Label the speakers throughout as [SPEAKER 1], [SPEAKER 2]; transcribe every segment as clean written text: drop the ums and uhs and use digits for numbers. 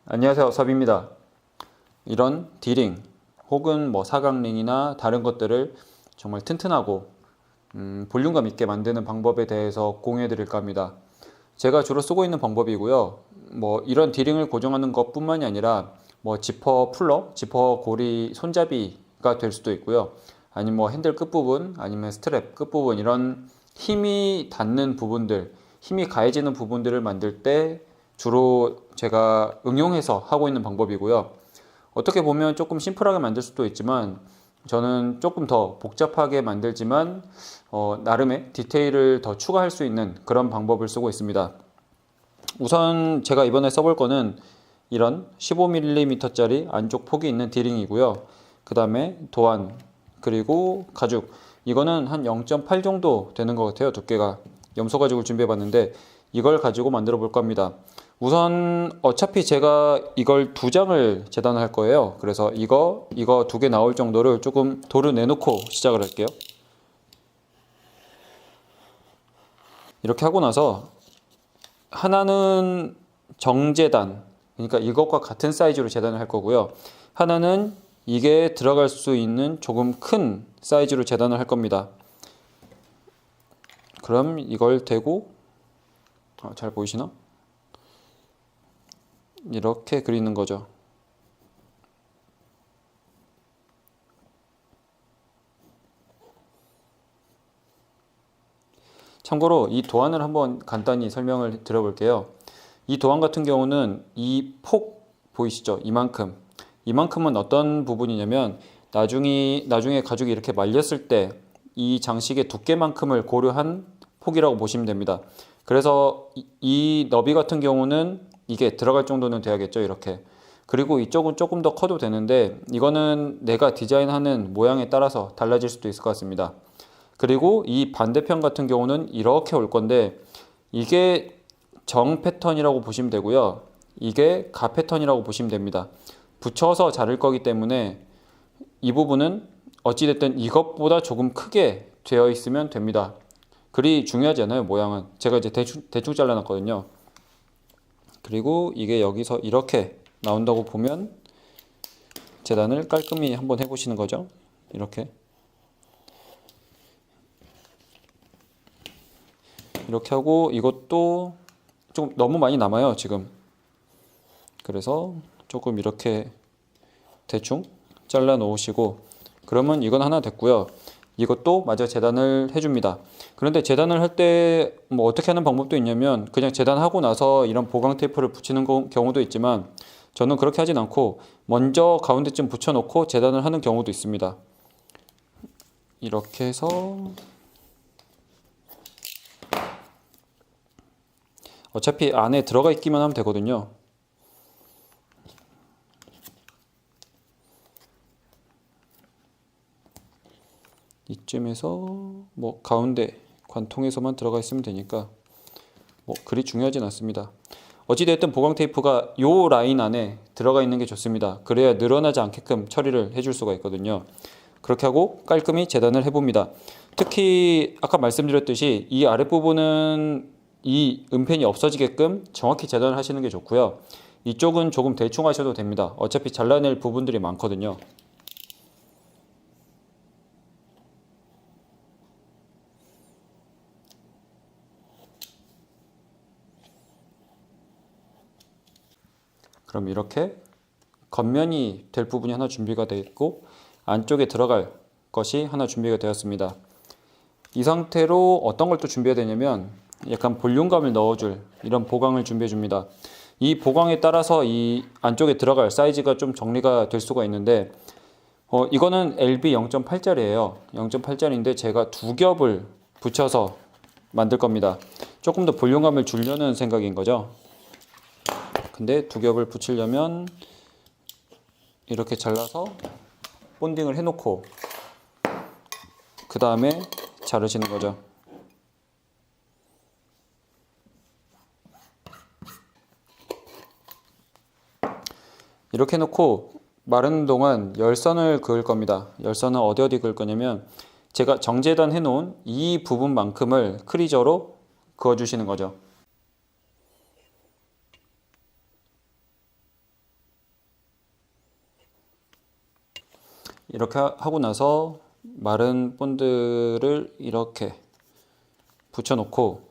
[SPEAKER 1] 안녕하세요, 섭입니다. 이런 D링 혹은 사각링이나 다른 것들을 정말 튼튼하고 볼륨감 있게 만드는 방법에 대해서 공유해 드릴까 합니다. 제가 주로 쓰고 있는 방법이고요. 이런 D링을 고정하는 것뿐만이 아니라 지퍼 풀러, 지퍼 고리 손잡이가 될 수도 있고요. 아니면 핸들 끝부분, 아니면 스트랩 끝부분, 이런 힘이 닿는 부분들, 힘이 가해지는 부분들을 만들 때 주로 제가 응용해서 하고 있는 방법이고요. 어떻게 보면 조금 심플하게 만들 수도 있지만 저는 조금 더 복잡하게 만들지만 나름의 디테일을 더 추가할 수 있는 그런 방법을 쓰고 있습니다. 우선 제가 이번에 써볼 거는 이런 15mm짜리 안쪽 폭이 있는 D링이고요. 그 다음에 도안, 그리고 가죽. 이거는 한 0.8 정도 되는 것 같아요, 두께가. 염소 가죽을 준비해 봤는데 이걸 가지고 만들어 볼 겁니다. 우선 어차피 제가 이걸 2장을 재단할 거예요. 그래서 이거 2개 나올 정도를 조금 도를 내놓고 시작을 할게요. 이렇게 하고 나서 하나는 정재단, 그러니까 이것과 같은 사이즈로 재단을 할 거고요. 하나는 이게 들어갈 수 있는 조금 큰 사이즈로 재단을 할 겁니다. 그럼 이걸 대고 잘 보이시나? 이렇게 그리는 거죠. 참고로 이 도안을 한번 간단히 설명을 드려볼게요. 이 도안 같은 경우는 이 폭 보이시죠? 이만큼은 어떤 부분이냐면 나중에 가죽이 이렇게 말렸을 때 이 장식의 두께만큼을 고려한 폭이라고 보시면 됩니다. 그래서 이 너비 같은 경우는 이게 들어갈 정도는 돼야겠죠, 이렇게. 그리고 이쪽은 조금 더 커도 되는데 이거는 내가 디자인하는 모양에 따라서 달라질 수도 있을 것 같습니다. 그리고 이 반대편 같은 경우는 이렇게 올 건데 이게 정 패턴이라고 보시면 되고요. 이게 가 패턴이라고 보시면 됩니다. 붙여서 자를 거기 때문에 이 부분은 어찌됐든 이것보다 조금 크게 되어 있으면 됩니다. 그리 중요하지 않아요, 모양은. 제가 이제 대충 잘라놨거든요. 그리고 이게 여기서 이렇게 나온다고 보면 재단을 깔끔히 한번 해보시는 거죠. 이렇게 하고 이것도 좀 너무 많이 남아요, 지금. 그래서 조금 이렇게 대충 잘라 놓으시고, 그러면 이건 하나 됐고요. 이것도 마저 재단을 해줍니다. 그런데 재단을 할 때 어떻게 하는 방법도 있냐면 그냥 재단하고 나서 이런 보강 테이프를 붙이는 경우도 있지만 저는 그렇게 하진 않고 먼저 가운데쯤 붙여놓고 재단을 하는 경우도 있습니다. 이렇게 해서 어차피 안에 들어가 있기만 하면 되거든요. 이쯤에서 가운데 관통에서만 들어가 있으면 되니까 그리 중요하진 않습니다. 어찌됐든 보강 테이프가 요 라인 안에 들어가 있는 게 좋습니다. 그래야 늘어나지 않게끔 처리를 해줄 수가 있거든요. 그렇게 하고 깔끔히 재단을 해봅니다. 특히 아까 말씀드렸듯이 이 아랫부분은 이 음펜이 없어지게끔 정확히 재단을 하시는 게 좋고요. 이쪽은 조금 대충 하셔도 됩니다. 어차피 잘라낼 부분들이 많거든요. 그럼 이렇게 겉면이 될 부분이 하나 준비가 되어 있고 안쪽에 들어갈 것이 하나 준비가 되었습니다. 이 상태로 어떤 걸 또 준비해야 되냐면 약간 볼륨감을 넣어줄 이런 보강을 준비해 줍니다. 이 보강에 따라서 이 안쪽에 들어갈 사이즈가 좀 정리가 될 수가 있는데 이거는 LB 0.8짜리예요. 0.8짜리인데 제가 2겹을 붙여서 만들 겁니다. 조금 더 볼륨감을 주려는 생각인 거죠. 근데 2겹을 붙이려면 이렇게 잘라서 본딩을 해놓고 그 다음에 자르시는 거죠. 이렇게 해놓고 마르는 동안 열선을 그을 겁니다. 열선은 어디 그을 거냐면 제가 정재단 해놓은 이 부분만큼을 크리저로 그어주시는 거죠. 이렇게 하고 나서 마른 본드를 이렇게 붙여놓고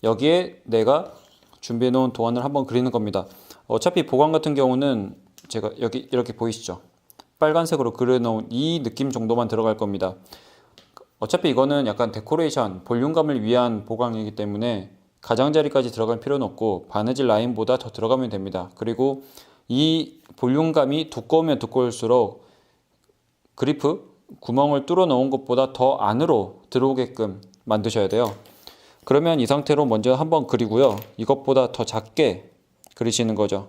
[SPEAKER 1] 여기에 내가 준비해 놓은 도안을 한번 그리는 겁니다. 어차피 보강 같은 경우는 제가 여기 이렇게 보이시죠? 빨간색으로 그려놓은 이 느낌 정도만 들어갈 겁니다. 어차피 이거는 약간 데코레이션, 볼륨감을 위한 보강이기 때문에 가장자리까지 들어갈 필요는 없고 바느질 라인보다 더 들어가면 됩니다. 그리고 이 볼륨감이 두꺼우면 두꺼울수록 그리프 구멍을 뚫어 놓은 것보다 더 안으로 들어오게끔 만드셔야 돼요. 그러면 이 상태로 먼저 한번 그리고요. 이것보다 더 작게 그리시는 거죠.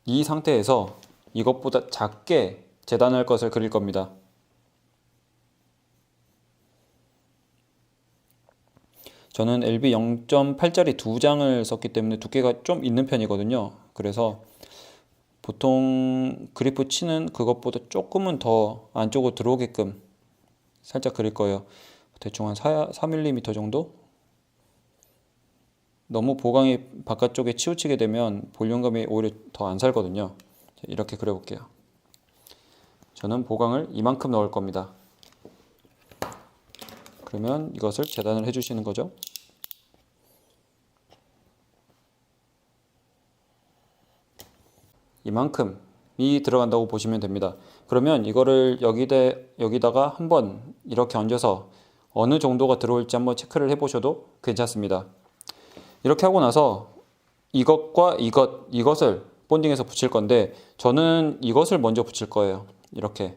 [SPEAKER 1] 이 상태에서 이것보다 작게 재단할 것을 그릴 겁니다. 저는 LB 0.8짜리 두 장을 썼기 때문에 두께가 좀 있는 편이거든요. 그래서 보통 그리프 치는 그것보다 조금은 더 안쪽으로 들어오게끔 살짝 그릴 거예요. 대충 한 4mm 정도? 너무 보강이 바깥쪽에 치우치게 되면 볼륨감이 오히려 더 안 살거든요. 이렇게 그려볼게요. 저는 보강을 이만큼 넣을 겁니다. 그러면 이것을 재단을 해주시는 거죠. 이만큼이 들어간다고 보시면 됩니다. 그러면 이거를 여기다가 한번 이렇게 얹어서 어느 정도가 들어올지 한번 체크를 해보셔도 괜찮습니다. 이렇게 하고 나서 이것과 이것을 본딩해서 붙일 건데 저는 이것을 먼저 붙일 거예요. 이렇게.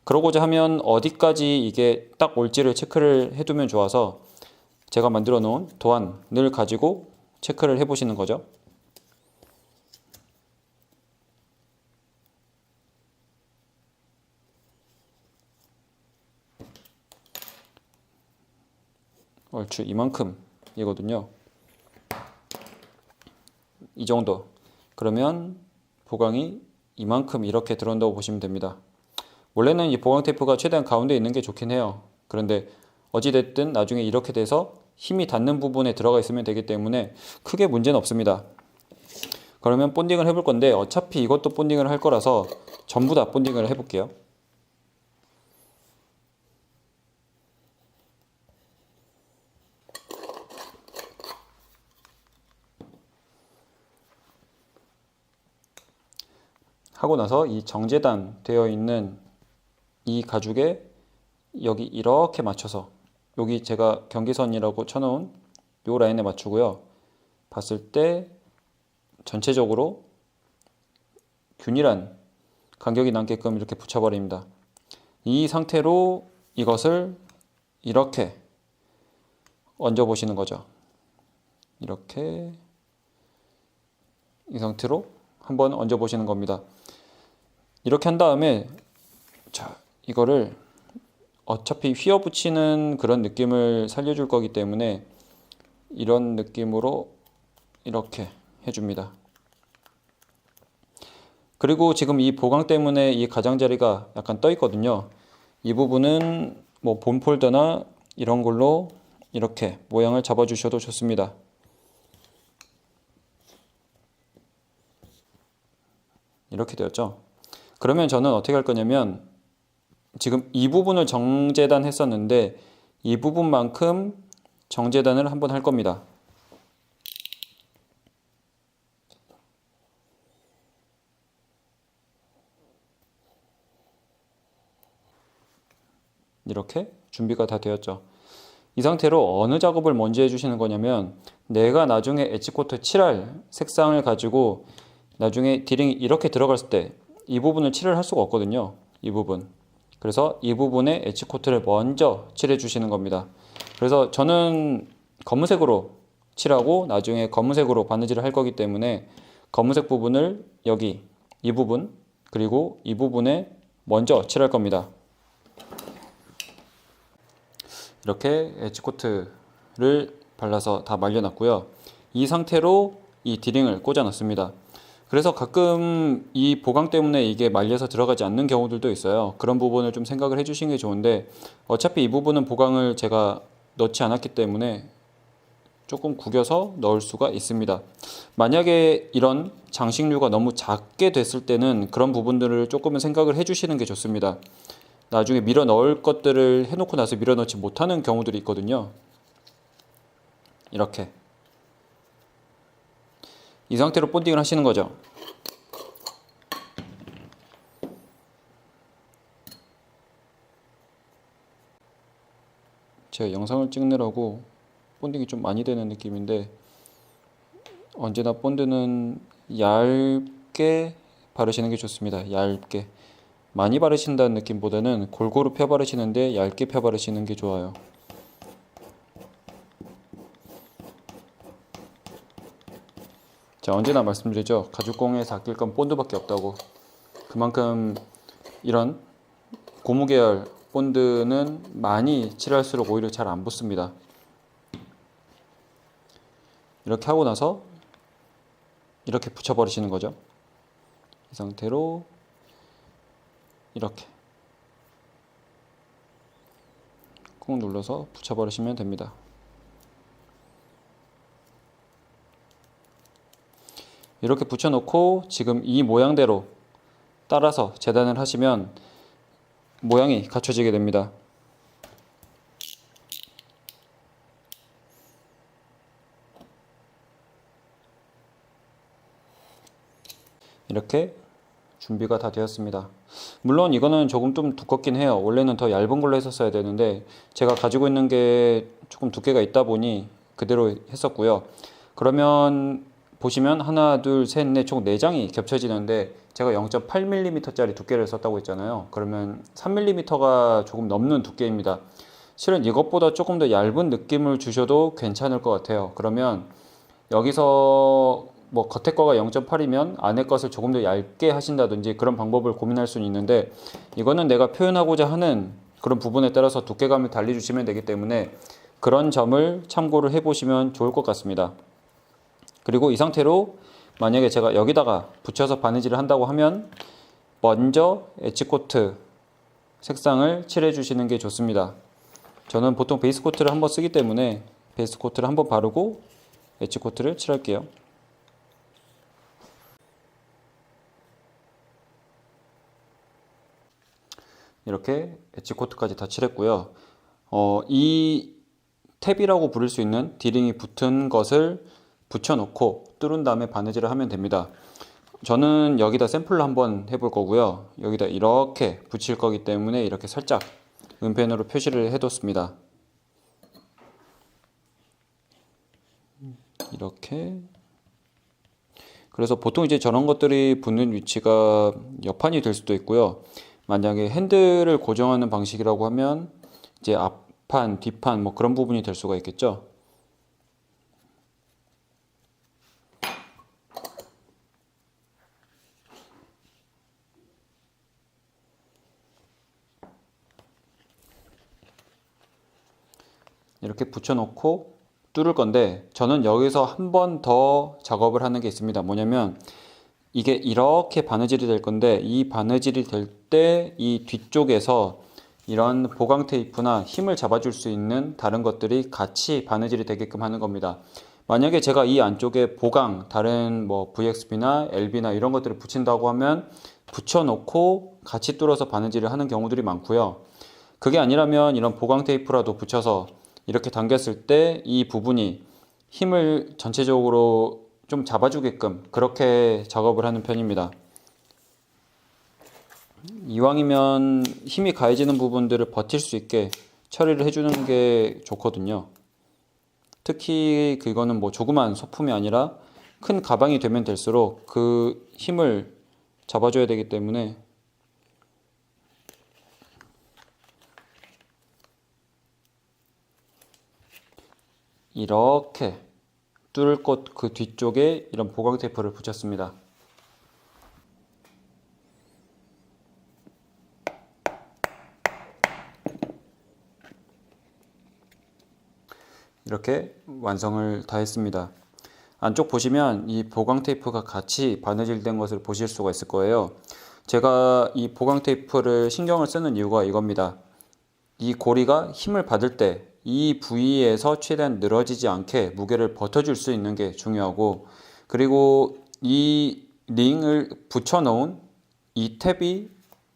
[SPEAKER 1] 그러고자 하면 어디까지 이게 딱 올지를 체크를 해두면 좋아서 제가 만들어 놓은 도안을 가지고 체크를 해보시는 거죠. 얼추 이만큼이거든요. 이 정도. 그러면 보강이 이만큼 이렇게 들어온다고 보시면 됩니다. 원래는 이 보강 테이프가 최대한 가운데 있는 게 좋긴 해요. 그런데 어찌됐든 나중에 이렇게 돼서 힘이 닿는 부분에 들어가 있으면 되기 때문에 크게 문제는 없습니다. 그러면 본딩을 해볼 건데 어차피 이것도 본딩을 할 거라서 전부 다 본딩을 해볼게요. 하고 나서 이 정재단 되어 있는 이 가죽에 여기 이렇게 맞춰서 여기 제가 경계선이라고 쳐놓은 요 라인에 맞추고요. 봤을 때 전체적으로 균일한 간격이 남게끔 이렇게 붙여버립니다. 이 상태로 이것을 이렇게 얹어 보시는 거죠. 이렇게 이 상태로 한번 얹어 보시는 겁니다. 이렇게 한 다음에 자, 이거를 어차피 휘어 붙이는 그런 느낌을 살려줄 거기 때문에 이런 느낌으로 이렇게 해줍니다. 그리고 지금 이 보강 때문에 이 가장자리가 약간 떠 있거든요. 이 부분은 뭐 본 폴더나 이런 걸로 이렇게 모양을 잡아 주셔도 좋습니다. 이렇게 되었죠. 그러면 저는 어떻게 할 거냐면 지금 이 부분을 정재단 했었는데 이 부분만큼 정재단을 한번 할 겁니다. 이렇게 준비가 다 되었죠. 이 상태로 어느 작업을 먼저 해주시는 거냐면 내가 나중에 엣지코트 칠할 색상을 가지고 나중에 디링이 이렇게 들어갔을 때 이 부분을 칠을 할 수가 없거든요. 이 부분. 그래서 이 부분에 엣지코트를 먼저 칠해 주시는 겁니다. 그래서 저는 검은색으로 칠하고 나중에 검은색으로 바느질을 할 거기 때문에 검은색 부분을 여기 이 부분 그리고 이 부분에 먼저 칠할 겁니다. 이렇게 엣지코트를 발라서 다 말려놨고요. 이 상태로 이 디링을 꽂아 놨습니다. 그래서 가끔 이 보강 때문에 이게 말려서 들어가지 않는 경우들도 있어요. 그런 부분을 좀 생각을 해주시는 게 좋은데 어차피 이 부분은 보강을 제가 넣지 않았기 때문에 조금 구겨서 넣을 수가 있습니다. 만약에 이런 장식류가 너무 작게 됐을 때는 그런 부분들을 조금은 생각을 해주시는 게 좋습니다. 나중에 밀어 넣을 것들을 해놓고 나서 밀어 넣지 못하는 경우들이 있거든요. 이렇게 이 상태로 본딩을 하시는 거죠. 제가 영상을 찍느라고 본딩이 좀 많이 되는 느낌인데, 언제나 본드는 얇게 바르시는 게 좋습니다. 얇게. 많이 바르신다는 느낌보다는 골고루 펴 바르시는데 얇게 펴 바르시는 게 좋아요. 자, 언제나 말씀드리죠. 가죽공예에서 아낄 건 본드밖에 없다고. 그만큼 이런 고무 계열 본드는 많이 칠할수록 오히려 잘 안 붙습니다. 이렇게 하고 나서 이렇게 붙여버리시는 거죠. 이 상태로 이렇게 꾹 눌러서 붙여버리시면 됩니다. 이렇게 붙여놓고 지금 이 모양대로 따라서 재단을 하시면 모양이 갖춰지게 됩니다. 이렇게 준비가 다 되었습니다. 물론 이거는 조금 좀 두껍긴 해요. 원래는 더 얇은 걸로 했었어야 되는데 제가 가지고 있는 게 조금 두께가 있다 보니 그대로 했었고요. 그러면 보시면 하나, 둘, 셋, 넷 총 4장이 겹쳐지는데 제가 0.8mm 짜리 두께를 썼다고 했잖아요. 그러면 3mm가 조금 넘는 두께입니다. 실은 이것보다 조금 더 얇은 느낌을 주셔도 괜찮을 것 같아요. 그러면 여기서 뭐 겉에 거가 0.8이면 안에 것을 조금 더 얇게 하신다든지 그런 방법을 고민할 수는 있는데, 이거는 내가 표현하고자 하는 그런 부분에 따라서 두께감을 달리주시면 되기 때문에 그런 점을 참고를 해보시면 좋을 것 같습니다. 그리고 이 상태로 만약에 제가 여기다가 붙여서 바느질을 한다고 하면 먼저 엣지코트 색상을 칠해 주시는 게 좋습니다. 저는 보통 베이스 코트를 한번 쓰기 때문에 베이스 코트를 한번 바르고 엣지 코트를 칠할게요. 이렇게 엣지 코트까지 다 칠했고요. 이 탭이라고 부를 수 있는 디링이 붙은 것을 붙여놓고 뚫은 다음에 바느질을 하면 됩니다. 저는 여기다 샘플로 한번 해볼 거고요. 여기다 이렇게 붙일 거기 때문에 이렇게 살짝 은펜으로 표시를 해뒀습니다. 이렇게. 그래서 보통 이제 저런 것들이 붙는 위치가 옆판이 될 수도 있고요. 만약에 핸들을 고정하는 방식이라고 하면 이제 앞판, 뒷판 뭐 그런 부분이 될 수가 있겠죠. 이렇게 붙여놓고 뚫을 건데, 저는 여기서 한 번 더 작업을 하는 게 있습니다. 뭐냐면 이게 이렇게 바느질이 될 건데, 이 바느질이 될 때 이 뒤쪽에서 이런 보강 테이프나 힘을 잡아줄 수 있는 다른 것들이 같이 바느질이 되게끔 하는 겁니다. 만약에 제가 이 안쪽에 보강, 다른 뭐 VXB나 LB나 이런 것들을 붙인다고 하면 붙여놓고 같이 뚫어서 바느질을 하는 경우들이 많고요. 그게 아니라면 이런 보강 테이프라도 붙여서 이렇게 당겼을 때 이 부분이 힘을 전체적으로 좀 잡아주게끔 그렇게 작업을 하는 편입니다. 이왕이면 힘이 가해지는 부분들을 버틸 수 있게 처리를 해주는 게 좋거든요. 특히 그거는 뭐 조그만 소품이 아니라 큰 가방이 되면 될수록 그 힘을 잡아줘야 되기 때문에 이렇게 뚫을 곳 그 뒤쪽에 이런 보강 테이프를 붙였습니다. 이렇게 완성을 다 했습니다. 안쪽 보시면 이 보강 테이프가 같이 바느질된 것을 보실 수가 있을 거예요. 제가 이 보강 테이프를 신경을 쓰는 이유가 이겁니다. 이 고리가 힘을 받을 때 이 부위에서 최대한 늘어지지 않게 무게를 버텨줄 수 있는 게 중요하고, 그리고 이 링을 붙여놓은 이 탭이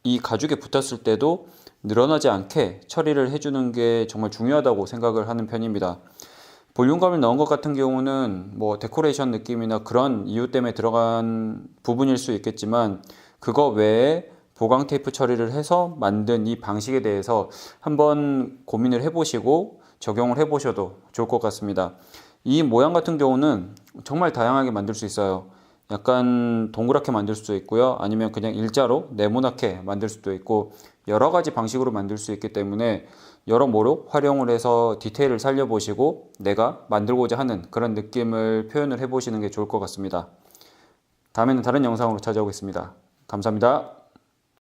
[SPEAKER 1] 이 가죽에 붙었을 때도 늘어나지 않게 처리를 해주는 게 정말 중요하다고 생각을 하는 편입니다. 볼륨감을 넣은 것 같은 경우는 뭐 데코레이션 느낌이나 그런 이유 때문에 들어간 부분일 수 있겠지만, 그거 외에 보강 테이프 처리를 해서 만든 이 방식에 대해서 한번 고민을 해보시고 적용을 해보셔도 좋을 것 같습니다. 이 모양 같은 경우는 정말 다양하게 만들 수 있어요. 약간 동그랗게 만들 수도 있고요. 아니면 그냥 일자로 네모나게 만들 수도 있고, 여러 가지 방식으로 만들 수 있기 때문에 여러모로 활용을 해서 디테일을 살려보시고 내가 만들고자 하는 그런 느낌을 표현을 해보시는 게 좋을 것 같습니다. 다음에는 다른 영상으로 찾아오겠습니다. 감사합니다.